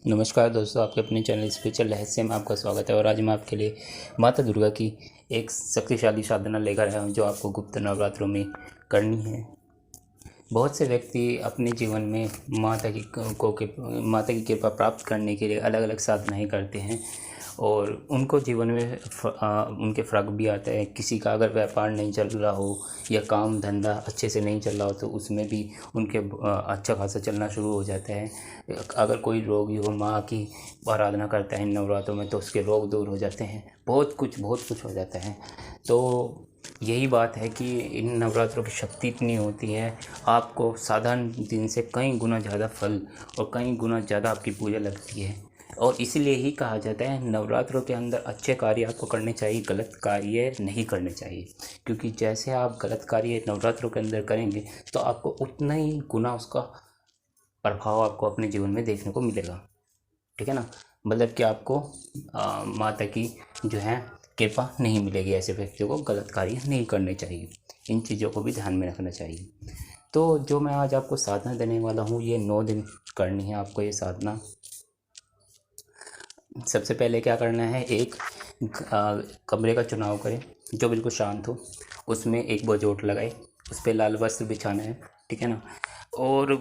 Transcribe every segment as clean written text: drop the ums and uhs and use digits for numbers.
नमस्कार दोस्तों, आपके अपने चैनल स्पिरिचुअल रहस्य में आपका स्वागत है। और आज मैं आपके लिए माता दुर्गा की एक शक्तिशाली साधना लेकर आया हूँ जो आपको गुप्त नवरात्रों में करनी है। बहुत से व्यक्ति अपने जीवन में माता की कृपा प्राप्त करने के लिए अलग अलग साधनाएँ करते हैं और उनको जीवन में उनके फ़र्क भी आता है। किसी का अगर व्यापार नहीं चल रहा हो या काम धंधा अच्छे से नहीं चल रहा हो तो उसमें भी उनके अच्छा खासा चलना शुरू हो जाता है। अगर कोई रोगी हो, माँ की आराधना करता है इन नवरात्रों में तो उसके रोग दूर हो जाते हैं। बहुत कुछ हो जाता है। तो यही बात है कि इन नवरात्रों की शक्ति इतनी होती है, आपको साधारण दिन से कई गुना ज़्यादा फल और कई गुना ज़्यादा आपकी पूजा लगती है। और इसीलिए ही कहा जाता है नवरात्रों के अंदर अच्छे कार्य आपको करने चाहिए, गलत कार्य नहीं करने चाहिए। क्योंकि जैसे आप गलत कार्य नवरात्रों के अंदर करेंगे तो आपको उतना ही गुना उसका प्रभाव आपको अपने जीवन में देखने को मिलेगा। ठीक है ना। मतलब कि आपको माता की जो है कृपा नहीं मिलेगी। ऐसे व्यक्तियों को गलत कार्य नहीं करने चाहिए। इन चीज़ों को भी ध्यान में रखना चाहिए। तो जो मैं आज आपको साधना देने वाला हूँ, ये 9 दिन करनी है आपको ये साधना। सबसे पहले क्या करना है, एक कमरे का चुनाव करें जो बिल्कुल शांत हो। उसमें एक बोझोट लगाए, उस पर लाल वस्त्र बिछाना है। ठीक है ना। और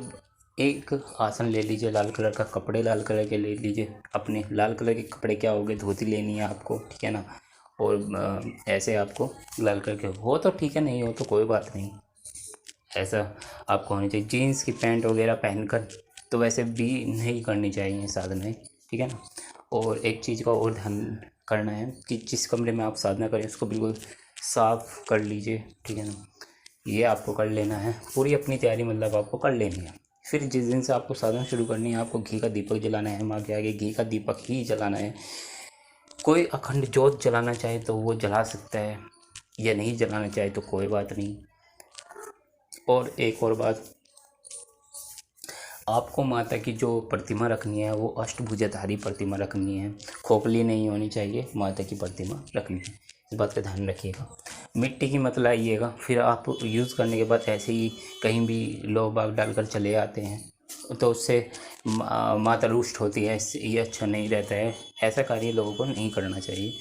एक आसन ले लीजिए, लाल कलर का कपड़े लाल कलर के ले लीजिए। अपने लाल कलर के कपड़े क्या हो गए, धोती लेनी है आपको। ठीक है ना। और ऐसे आपको लाल कलर के हो तो ठीक है, नहीं हो तो कोई बात नहीं। ऐसा आपको होनी चाहिए। जीन्स की पैंट वगैरह पहनकर तो वैसे भी नहीं करनी चाहिए साधनाएँ। ठीक है ना। और एक चीज़ का और ध्यान करना है कि जिस कमरे में आप साधना करें उसको बिल्कुल साफ़ कर लीजिए। ठीक है ना। ये आपको कर लेना है, पूरी अपनी तैयारी मतलब आपको कर लेनी है। फिर जिस दिन से आपको साधना शुरू करनी है, आपको घी का दीपक जलाना है। माँ के आगे घी का दीपक ही जलाना है। कोई अखंड ज्योत जलाना चाहे तो वो जला सकता है, या नहीं जलाना चाहे तो कोई बात नहीं। और एक और बात, आपको माता की जो प्रतिमा रखनी है वो अष्टभुजाधारी प्रतिमा रखनी है। खोखली नहीं होनी चाहिए, माता की प्रतिमा रखनी है। इस बात का ध्यान रखिएगा। मिट्टी की मत लाइएगा। फिर आप यूज़ करने के बाद ऐसे ही कहीं भी लोग बाग डालकर चले आते हैं तो उससे माता रुष्ट होती है। ये अच्छा नहीं रहता है। ऐसा कार्य लोगों को नहीं करना चाहिए।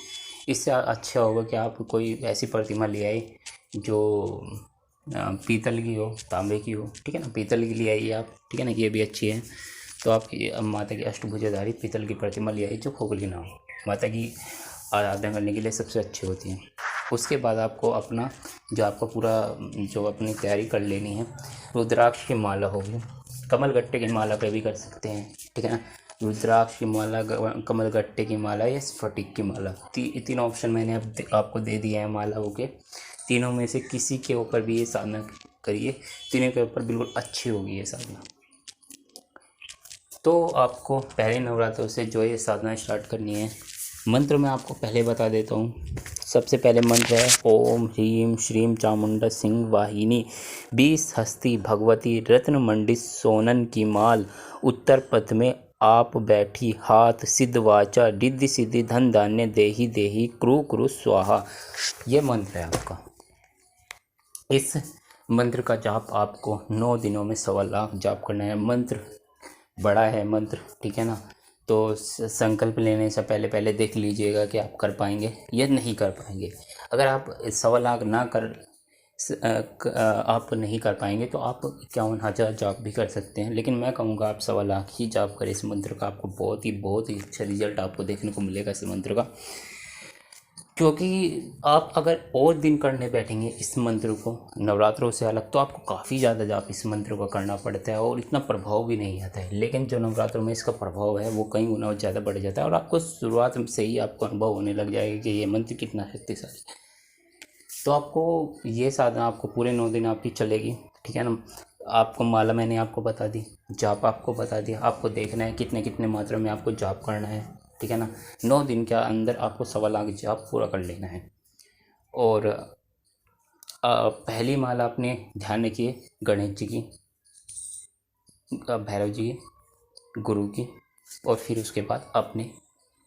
इससे अच्छा होगा कि आप कोई ऐसी प्रतिमा ले आए जो पीतल की हो, तांबे की हो। ठीक है ना। पीतल की ले आइए आप। ठीक है ना। ये भी अच्छी है। तो आप माता की अष्टभुजाधारी पीतल की प्रतिमा ले आइए जो खोखली ना हो। माता की आराधना करने के लिए सबसे अच्छी होती है। उसके बाद आपको अपना जो आपका पूरा जो अपनी तैयारी कर लेनी है, रुद्राक्ष की माला होगी। कमलगट्टे की माला पे भी कर सकते हैं। ठीक है ना। रुद्राक्ष की माला, कमलगट्टे की माला या स्फटिक की माला, तीन ऑप्शन मैंने अब आपको दे दिया है मालाओं के। तीनों में से किसी के ऊपर भी ये साधना करिए, तीनों के ऊपर बिल्कुल अच्छी होगी ये साधना। तो आपको पहले नवरात्रों से जो ये साधना स्टार्ट करनी है, मंत्र मैं आपको पहले बता देता हूँ। सबसे पहले मंत्र है ओम ह्रीं श्रीं चामुंडा सिंह वाहिनी 20 हस्ती भगवती रत्न मंडित सोनन की माल उत्तर पथ में आप बैठी हाथ सिद्ध वाचा रिद्धि सिद्धि धन धान्य देही देही क्रू क्रू स्वाहा। ये मंत्र है आपका। इस मंत्र का जाप आपको 9 दिनों में 1.25 लाख जाप करना है। मंत्र बड़ा है मंत्र। ठीक है ना। तो संकल्प लेने से पहले पहले देख लीजिएगा कि आप कर पाएंगे या नहीं कर पाएंगे। अगर आप 1.25 लाख आप नहीं कर पाएंगे तो आप 51,000 जाप भी कर सकते हैं। लेकिन मैं कहूँगा आप 1.25 लाख ही जाप करें इस मंत्र का। आपको बहुत ही अच्छा रिजल्ट आपको देखने को मिलेगा इस मंत्र का। क्योंकि आप अगर और दिन करने बैठेंगे इस मंत्र को नवरात्रों से अलग तो आपको काफ़ी ज़्यादा जाप इस मंत्र को करना पड़ता है और इतना प्रभाव भी नहीं आता है। लेकिन जो नवरात्रों में इसका प्रभाव है वो कई गुना ज़्यादा बढ़ जाता है और आपको शुरुआत से ही आपको अनुभव होने लग जाएगा कि ये मंत्र कितना शक्तिशाली है। तो आपको ये साधना आपको पूरे 9 दिन आपकी चलेगी। ठीक है ना। आपको माला मैंने आपको बता दी, जाप आपको बता दिया। आपको देखना है कितने कितने मात्रा में आपको जाप करना है। ठीक है ना। 9 दिन के अंदर आपको 1.25 लाख जाप पूरा कर लेना है। और पहली माला आपने ध्यान रखिए गणेश जी की, भैरव जी की, गुरु की, और फिर उसके बाद अपने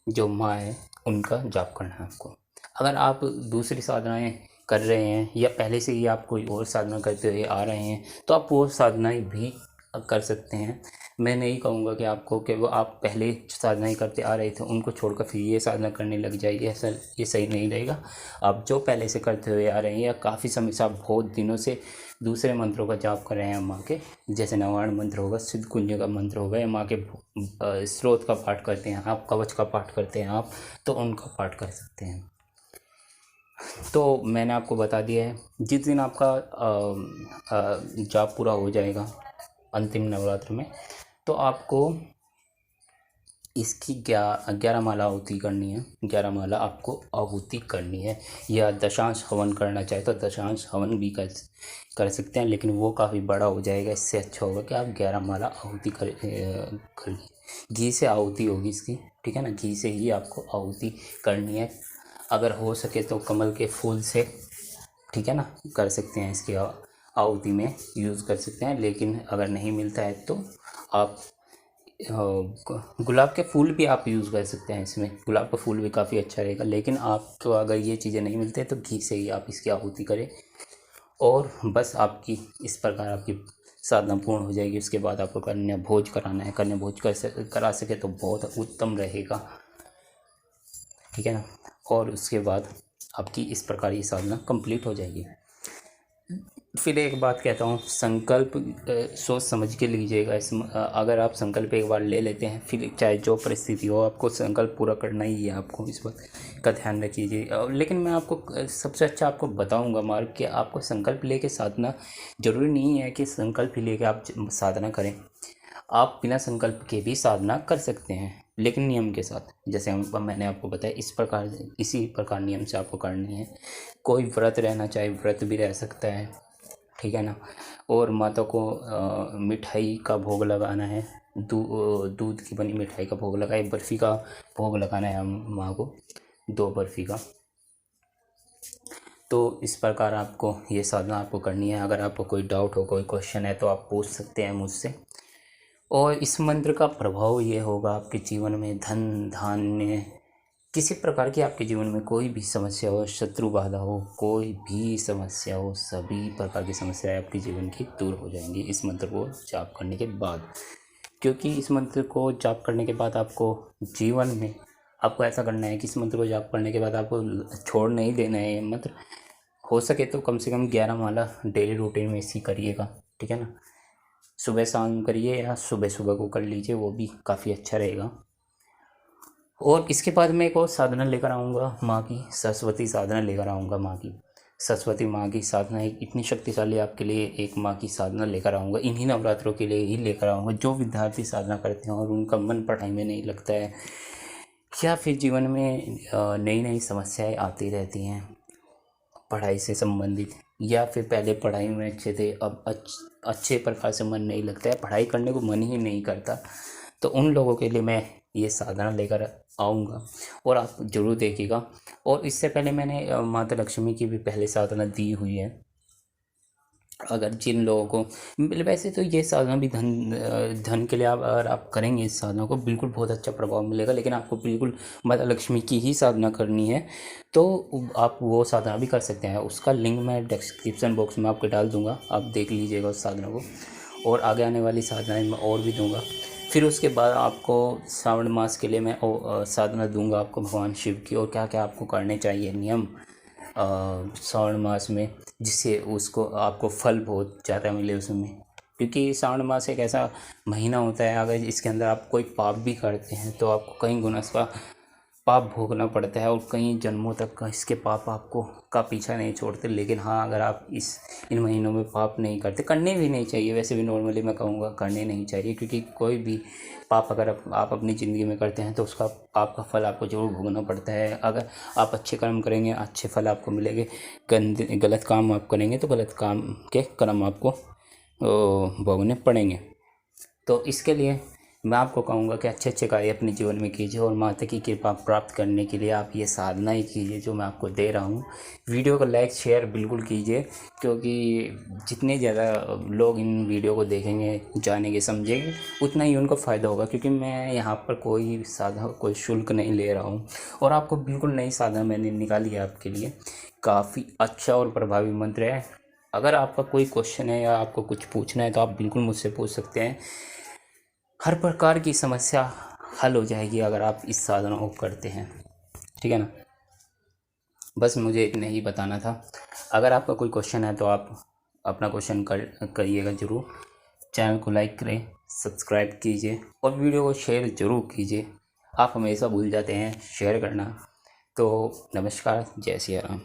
जो माँ है उनका जाप करना है आपको। अगर आप दूसरी साधनाएं कर रहे हैं या पहले से ही आप कोई और साधना करते हुए आ रहे हैं तो आप वो साधनाएं भी कर सकते हैं। मैं नहीं कहूँगा कि आपको कि वो आप पहले साधनाएँ करते आ रहे थे उनको छोड़कर फिर ये साधना करने लग जाइए, ऐसा ये सही नहीं रहेगा। आप जो पहले से करते हुए आ रहे हैं या काफ़ी समय से आप बहुत दिनों से दूसरे मंत्रों का जाप कर रहे हैं माँ के, जैसे नवारण मंत्र होगा, सिद्ध कुंज का मंत्र होगा, या माँ के स्रोत का पाठ करते हैं आप, कवच का पाठ करते हैं आप, तो उनका पाठ कर सकते हैं। तो मैंने आपको बता दिया है, जिस दिन आपका जाप पूरा हो जाएगा अंतिम नवरात्र में, तो आपको इसकी 11 माला आहुति करनी है। 11 माला आपको आहुति करनी है, या दशांश हवन करना चाहे तो दशांश हवन भी कर सकते हैं, लेकिन वो काफ़ी बड़ा हो जाएगा। इससे अच्छा होगा कि आप 11 माला आहुति करिए। घी से आहुति होगी इसकी, ठीक है ना, घी से ही आपको आहुति करनी है। अगर हो सके तो कमल के फूल से, ठीक है ना, कर सकते हैं, इसकी आहुति में यूज़ कर सकते हैं। लेकिन अगर नहीं मिलता है तो आप गुलाब के फूल भी आप यूज़ कर सकते हैं इसमें, गुलाब का फूल भी काफ़ी अच्छा रहेगा। लेकिन आपको अगर ये चीज़ें नहीं मिलती है तो घी से ही आप इसकी आहुति करें, और बस आपकी इस प्रकार आपकी साधना पूर्ण हो जाएगी। उसके बाद आपको कन्या भोज कराना है, कन्या भोज करा सके तो बहुत उत्तम रहेगा, ठीक है ना। और उसके बाद आपकी इस प्रकार ये साधना कंप्लीट हो जाएगी। फिर एक बात कहता हूँ, संकल्प सोच समझ के लीजिएगा। अगर आप संकल्प एक बार ले लेते हैं, फिर चाहे जो परिस्थिति हो आपको संकल्प पूरा करना ही है। आपको इस बात का ध्यान रखिए। लेकिन मैं आपको सबसे अच्छा आपको बताऊंगा मार्ग कि आपको संकल्प लेके साधना, ज़रूरी नहीं है कि संकल्प ही लेके आप साधना करें। आप बिना संकल्प के भी साधना कर सकते हैं, लेकिन नियम के साथ। जैसे मैंने आपको बताया, इसी प्रकार नियम से आपको करनी है। कोई व्रत रहना चाहे व्रत भी रह सकता है, ठीक है ना। और माता को मिठाई का भोग लगाना है, दूध की बनी मिठाई का भोग लगाए, बर्फ़ी का भोग लगाना है माँ को, 2 बर्फ़ी का। तो इस प्रकार आपको ये साधना आपको करनी है। अगर आपको कोई डाउट हो, कोई क्वेश्चन है, तो आप पूछ सकते हैं मुझसे। और इस मंत्र का प्रभाव ये होगा आपके जीवन में, धन धान्य, किसी प्रकार की आपके जीवन में कोई भी समस्या हो, शत्रु बाधा हो, कोई भी समस्या हो, सभी प्रकार की समस्याएं आपके जीवन की दूर हो जाएंगी इस मंत्र को जाप करने के बाद। क्योंकि इस मंत्र को जाप करने के बाद आपको जीवन में आपको ऐसा करना है कि इस मंत्र को जाप करने के बाद आपको छोड़ नहीं देना है ये मंत्र। हो सके तो कम से कम 11 माला डेली रूटीन में इसी करिएगा, ठीक है ना। सुबह शाम करिए या सुबह सुबह को कर लीजिए, वो भी काफ़ी अच्छा रहेगा। और इसके बाद मैं एक और साधना लेकर आऊँगा, माँ की सरस्वती साधना लेकर आऊँगा। माँ की सरस्वती माँ की साधना एक इतनी शक्तिशाली आपके लिए एक माँ की साधना लेकर आऊँगा। इन्हीं नवरात्रों के लिए ही लेकर आऊँगा। जो विद्यार्थी साधना करते हैं और उनका मन पढ़ाई में नहीं लगता है, या फिर जीवन में नई नई समस्याएं आती रहती हैं पढ़ाई से संबंधित, या फिर पहले पढ़ाई में अच्छे थे, अब अच्छे प्रकार से मन नहीं लगता है, पढ़ाई करने को मन ही नहीं करता, तो उन लोगों के लिए मैं ये साधना लेकर आऊँगा और आप ज़रूर देखिएगा। और इससे पहले मैंने माता लक्ष्मी की भी पहले साधना दी हुई है। अगर जिन लोगों को वैसे तो ये साधना भी धन के लिए अगर आप करेंगे इस साधना को, बिल्कुल बहुत अच्छा प्रभाव मिलेगा। लेकिन आपको बिल्कुल माता लक्ष्मी की ही साधना करनी है तो आप वो साधना भी कर सकते हैं। उसका लिंक मैं डिस्क्रिप्शन बॉक्स में आपको डाल दूँगा, आप देख लीजिएगा उस साधना को। और आगे आने वाली साधनाएँ मैं और भी दूँगा। फिर उसके बाद आपको श्रावण मास के लिए मैं साधना दूँगा आपको भगवान शिव की, और क्या क्या आपको करने चाहिए नियम श्रावण मास में, जिससे उसको आपको फल बहुत ज़्यादा मिले उसमें। क्योंकि श्रावण मास एक ऐसा महीना होता है, अगर इसके अंदर आप कोई पाप भी करते हैं तो आपको कई गुना इसका पाप भोगना पड़ता है, और कई जन्मों तक का इसके पाप आपको का पीछा नहीं छोड़ते। लेकिन हाँ, अगर आप इन महीनों में पाप नहीं करते, करने भी नहीं चाहिए, वैसे भी नॉर्मली मैं कहूँगा करने नहीं चाहिए, क्योंकि कोई भी पाप अगर आप अपनी ज़िंदगी में करते हैं तो उसका पाप का फल आपको ज़रूर भोगना पड़ता है। अगर आप अच्छे कर्म करेंगे अच्छे फल आपको मिलेंगे, गलत काम आप करेंगे तो गलत काम के कर्म आपको भोगने पड़ेंगे। तो इसके लिए मैं आपको कहूँगा कि अच्छे अच्छे कार्य अपने जीवन में कीजिए, और माता की कृपा प्राप्त करने के लिए आप ये साधना ही कीजिए जो मैं आपको दे रहा हूँ। वीडियो को लाइक शेयर बिल्कुल कीजिए, क्योंकि जितने ज़्यादा लोग इन वीडियो को देखेंगे, जानेंगे, समझेंगे, उतना ही उनको फ़ायदा होगा। क्योंकि मैं यहाँ पर कोई शुल्क नहीं ले रहा हूँ, और आपको बिल्कुल नई साधना मैंने निकाली है आपके लिए। काफ़ी अच्छा और प्रभावी मंत्र है, अगर आपका कोई क्वेश्चन है या आपको कुछ पूछना है तो आप बिल्कुल मुझसे पूछ सकते हैं। हर प्रकार की समस्या हल हो जाएगी अगर आप इस साधना को करते हैं, ठीक है ना। बस मुझे इतना ही बताना था। अगर आपका कोई क्वेश्चन है तो आप अपना क्वेश्चन करिएगा ज़रूर। चैनल को लाइक करें, सब्सक्राइब कीजिए और वीडियो को शेयर ज़रूर कीजिए। आप हमेशा भूल जाते हैं शेयर करना। तो नमस्कार, जय सिया राम।